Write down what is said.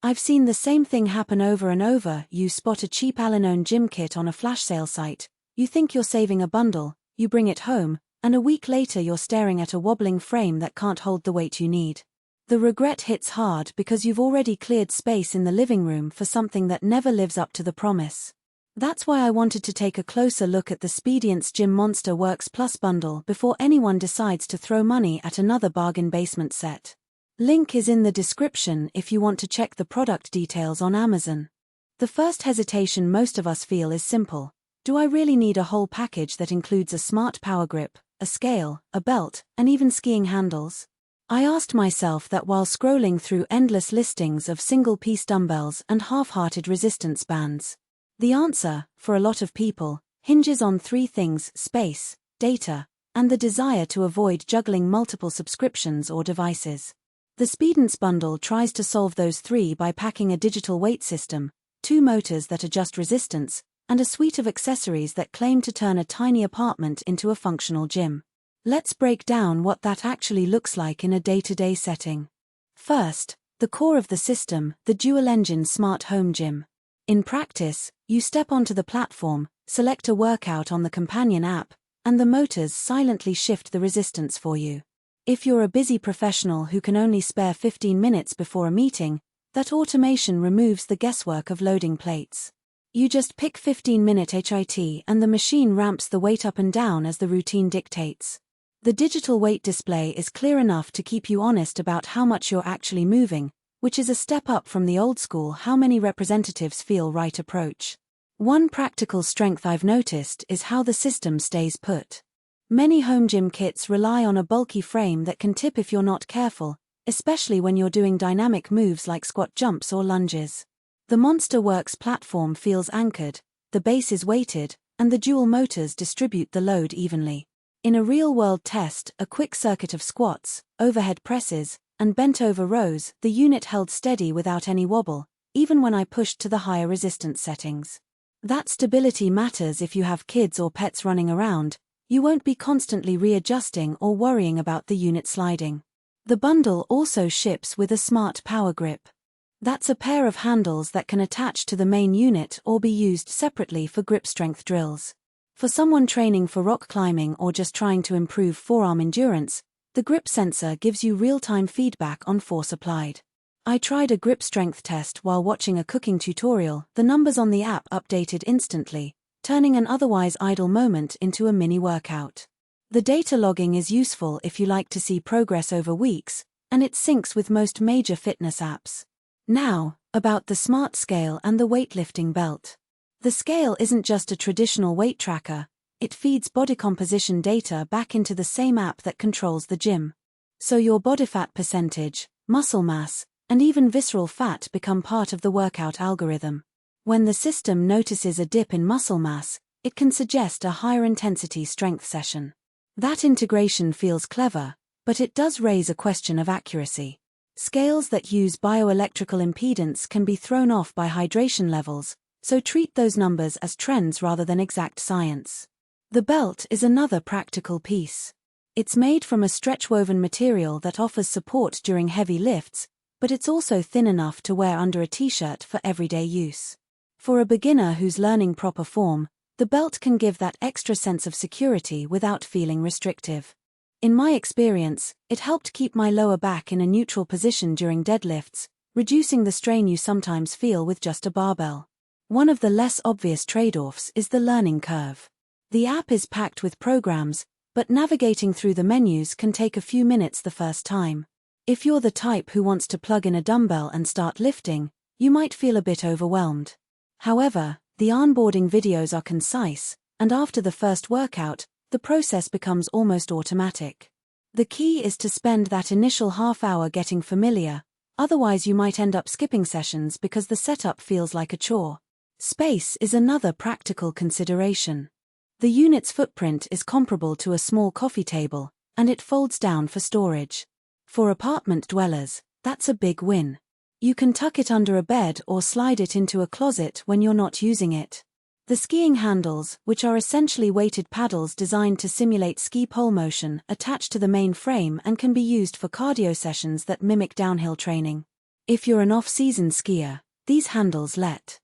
I've seen the same thing happen over and over. You spot a cheap Al-Anon gym kit on a flash sale site, you think you're saving a bundle, you bring it home, and a week later you're staring at a wobbling frame that can't hold the weight you need. The regret hits hard because you've already cleared space in the living room for something that never lives up to the promise. That's why I wanted to take a closer look at the Speediance Gym Monster Works Plus bundle before anyone decides to throw money at another bargain basement set. Link is in the description if you want to check the product details on Amazon. The first hesitation most of us feel is simple. Do I really need a whole package that includes a smart PowerGrip, a scale, a belt, and even skiing handles? I asked myself that while scrolling through endless listings of single-piece dumbbells and half-hearted resistance bands. The answer, for a lot of people, hinges on three things: space, data, and the desire to avoid juggling multiple subscriptions or devices. The Speediance bundle tries to solve those three by packing a digital weight system, 2 motors that adjust resistance, and a suite of accessories that claim to turn a tiny apartment into a functional gym. Let's break down what that actually looks like in a day-to-day setting. First, the core of the system, the dual-engine smart home gym. In practice, you step onto the platform, select a workout on the companion app, and the motors silently shift the resistance for you. If you're a busy professional who can only spare 15 minutes before a meeting, that automation removes the guesswork of loading plates. You just pick 15-minute HIIT and the machine ramps the weight up and down as the routine dictates. The digital weight display is clear enough to keep you honest about how much you're actually moving, which is a step up from the old school "how many representatives feel right" approach. One practical strength I've noticed is how the system stays put. Many home gym kits rely on a bulky frame that can tip if you're not careful, especially when you're doing dynamic moves like squat jumps or lunges. The Monster Works platform feels anchored, the base is weighted, and the dual motors distribute the load evenly. In a real-world test, a quick circuit of squats, overhead presses, and bent-over rows, the unit held steady without any wobble, even when I pushed to the higher resistance settings. That stability matters if you have kids or pets running around. You won't be constantly readjusting or worrying about the unit sliding. The bundle also ships with a smart PowerGrip. That's a pair of handles that can attach to the main unit or be used separately for grip strength drills. For someone training for rock climbing or just trying to improve forearm endurance, the grip sensor gives you real-time feedback on force applied. I tried a grip strength test while watching a cooking tutorial. The numbers on the app updated instantly, turning an otherwise idle moment into a mini workout. The data logging is useful if you like to see progress over weeks, and it syncs with most major fitness apps. Now, about the smart scale and the weightlifting belt. The scale isn't just a traditional weight tracker. It feeds body composition data back into the same app that controls the gym. So your body fat percentage, muscle mass, and even visceral fat become part of the workout algorithm. When the system notices a dip in muscle mass, it can suggest a higher intensity strength session. That integration feels clever, but it does raise a question of accuracy. Scales that use bioelectrical impedance can be thrown off by hydration levels, so treat those numbers as trends rather than exact science. The belt is another practical piece. It's made from a stretch-woven material that offers support during heavy lifts, but it's also thin enough to wear under a t-shirt for everyday use. For a beginner who's learning proper form, the belt can give that extra sense of security without feeling restrictive. In my experience, it helped keep my lower back in a neutral position during deadlifts, reducing the strain you sometimes feel with just a barbell. One of the less obvious trade-offs is the learning curve. The app is packed with programs, but navigating through the menus can take a few minutes the first time. If you're the type who wants to plug in a dumbbell and start lifting, you might feel a bit overwhelmed. However, the onboarding videos are concise, and after the first workout, the process becomes almost automatic. The key is to spend that initial half hour getting familiar, otherwise you might end up skipping sessions because the setup feels like a chore. Space is another practical consideration. The unit's footprint is comparable to a small coffee table, and it folds down for storage. For apartment dwellers, that's a big win. You can tuck it under a bed or slide it into a closet when you're not using it. The skiing handles, which are essentially weighted paddles designed to simulate ski pole motion, attach to the main frame and can be used for cardio sessions that mimic downhill training. If you're an off-season skier, these handles let